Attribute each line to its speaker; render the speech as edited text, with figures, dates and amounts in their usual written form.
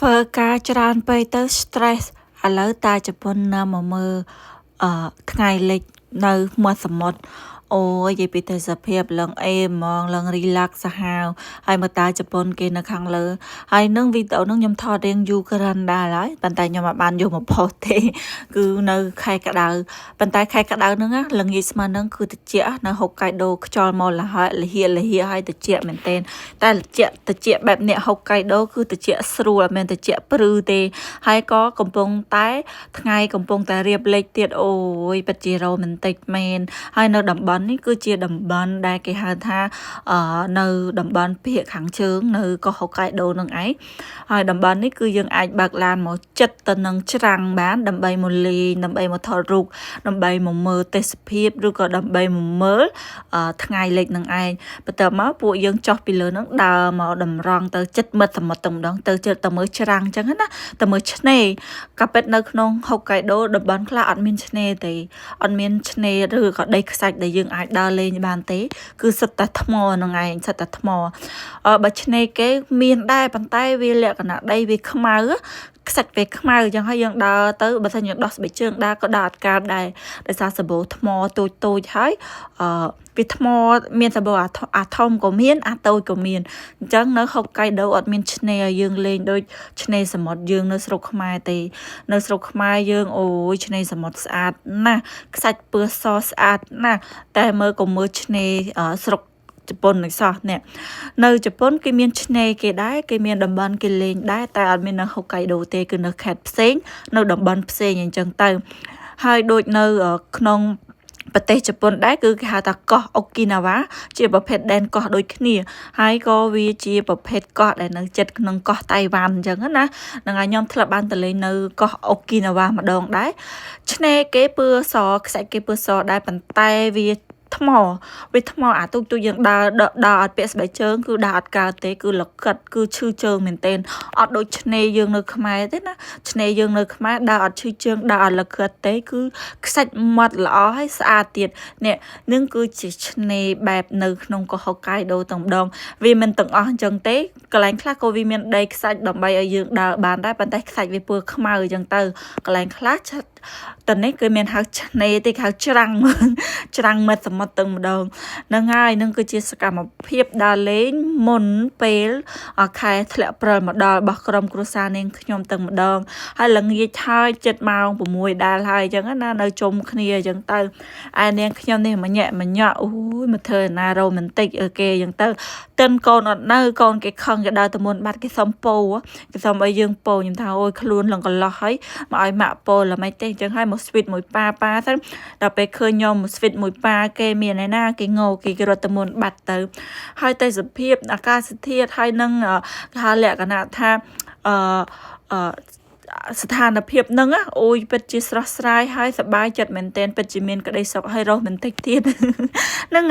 Speaker 1: ធ្វើការច្រើនពេកទៅ stress ឥឡូវតាជប៉ុនណាមកមើលថ្ងៃលិចនៅមាត់សមុទ្រអូយនិយាយពីទេសភាពឡើងអេហ្មងឡើង relax សាហាវហើយមើលតាជប៉ុនគេនៅខាងលើហើយនឹងវីដេអូនឹងខ្ញុំថតរៀងយូរក្រាន់ដែរហើយប៉ុន្តែខ្ញុំអត់បានយកមកផុសទេគឺនៅខែក្តៅប៉ុន្តែខែក្តៅហ្នឹងល្ងាចស្មើនឹងគឺត្រជាក់នៅហុកកាយដូខ្យល់មកលហើយលហៀហើយត្រជាក់មែនទែនតែត្រជាក់បែបអ្នកហុកកាយដូគឺត្រជាក់ស្រួលអត់មែនត្រជាក់ព្រឺទេហើយក៏កំពុងតែថ្ងៃកំពុងតែរៀបលេខទៀតអូយពិតជារ៉ូមែនទិកមែនហើយនៅតំបន់នេះគឺជាតំបន់ដែលគេហៅថានៅតំបន់ភាគខាងជើងនៅកោះហុកកាយដូនឹងឯងហើយតំបន់នេះគឺយើងអាចបើកឡានមកចិត្តទៅនឹងច្រាំងបានដើម្បីមកលេងដើម្បីមកថតរូបដើម្បីមកមើលទេសភាពឬក៏ដើម្បីមកមើលថ្ងៃលិចនឹងឯងបន្ទាប់មកពួកយើងចុះពីលើនឹងដើរមកតម្រង់ទៅចិត្តមិត្តសមុទ្រតែម្ដងទៅជិតទៅមើលច្រាំងអញ្ចឹងណាទៅមើលឆ្នេរក៏ពិតនៅក្នុងហុកកាយដូតំបន់ខ្លះអត់មានឆ្នេរទេអត់មានឆ្នេរឬក៏ដីខ្សាច់ដែលយើងអាចដើរលេងបានទេគឺសិតតែថ្មហ្នឹងឯងសិតតែថ្មបើឆ្នេរគេមានដែរប៉ុន្តែវាលក្ខណៈដីវាខ្មៅខ្សាច់វាខ្មៅអញ្ចឹងហើយយើងដើរទៅបើមិនយើងដោះស្បែកជើងដើរក៏ដើរអត់កើតដែរដោយសារសបោថ្មតូចហើយវាថ្មមានសបោអាធំក៏មានអាតូចក៏មានអញ្ចឹងនៅហុកកាយដូអត់មានឆ្នេរឲ្យយើងលេងដូចឆ្នេរសមុទ្រយើងនៅស្រុកខ្មែរទេនៅស្រុកខ្មែរយើងអូយឆ្នេរសមុទ្រស្អាតណាស់ខ្សាច់ពស់សស្អាតណាស់តែមើលក៏មើលឆ្នេរស្រុកជប៉ុននេះសោះនេះនៅជប៉ុនគេមានឆ្នេរគេដែរគេមានតំបន់គេលេងដែរតែអត់មាននៅហុកកាយដូទេគឺនៅខេត្តផ្សេងនៅតំបន់ផ្សេងអញ្ចឹងទៅហើយដូចនៅក្នុងប្រទេសជប៉ុនដែរគឺគេហៅថាកោះអូគីណាវ៉ាជាប្រភេទដែនកោះដូចគ្នាហើយក៏វាជាប្រភេទកោះដែលនៅជិតក្នុងកោះតៃវ៉ាន់អញ្ចឹងណាហ្នឹងហើយខ្ញុំធ្លាប់បានទៅលេងនៅកោះអូគីណាវ៉ាម្ដងដែរឆ្នេរគេពឺសខ្សាច់គេពឺសដែរប៉ុន្តែវាថ្មអាទូចយើងដើរអត់ពាក់ស្បែកជើងគឺដើរអត់កើតទេគឺលកិតគឺឈឺជើងមែនទែនអត់ដូចឆ្នេរយើងនៅខ្មែរទេណាឆ្នេរយើងនៅខ្មែរដើរអត់ឈឺជើងដើរអត់លកិតទេគឺខ្សាច់ម៉ត់ល្អហើយស្អាតទៀតនេះនឹងគឺជាឆ្នេរបែបនៅក្នុងកោះហុកកាយដូតែម្ដងវាមិនទាំងអស់អញ្ចឹងទេកន្លែងខ្លះក៏វាមានដីខ្សាច់ដើម្បីឲ្យយើងដើរបានដែរប៉ុន្តែខ្សាច់វាពណ៌ខ្មៅអញ្ចឹងទៅកន្លែងខ្លះតនេះគឺមានហៅឆ្នេរទេហៅច្រាំងមិត្តសមុទ្រទៅម្ដងហ្នឹងហើយនឹងគឺជាសកម្មភាពដើរលេងមុនពេលខែធ្លាក់ព្រិលមកដល់របស់ក្រុមគ្រួសារនាងខ្ញុំទៅម្ដងហើយល្ងាចហើយចិត្តម៉ោង6ដែរហើយអញ្ចឹងណានៅជុំគ្នាអញ្ចឹងទៅឯនាងខ្ញុំនេះម្ញាក់អូយមកធ្វើណារ៉ូមែនទិកគេអញ្ចឹងទៅតិនកូនអត់នៅកូនគេខឹងគេដើរទៅមុនបាត់គេសុំពោគេសុំឲ្យយើងពោខ្ញុំថាអូយខ្លួនឡើងកន្លោះហើយមកឲ្យម៉ាក់ពោល្មិចទេអញ្ចឹងហើយមកស្វីតមួយប៉ាទៅដល់ពេលឃើញខ្ញុំមកស្វីតមួយប៉ាគេមានឯណាគេងោគេរត់ទៅមុនបាត់ទៅហើយទេសភាពអាកាសធាតុហើយនឹងគេហៅលក្ខណៈថាស្ថានភាពហ្នឹងអូយពិតជាស្រស់ស្រាយហើយសប្បាយចិត្តមែនទែនពិតជាមានក្តីសុខហើយរស់មិនតិចទៀតហ្នឹង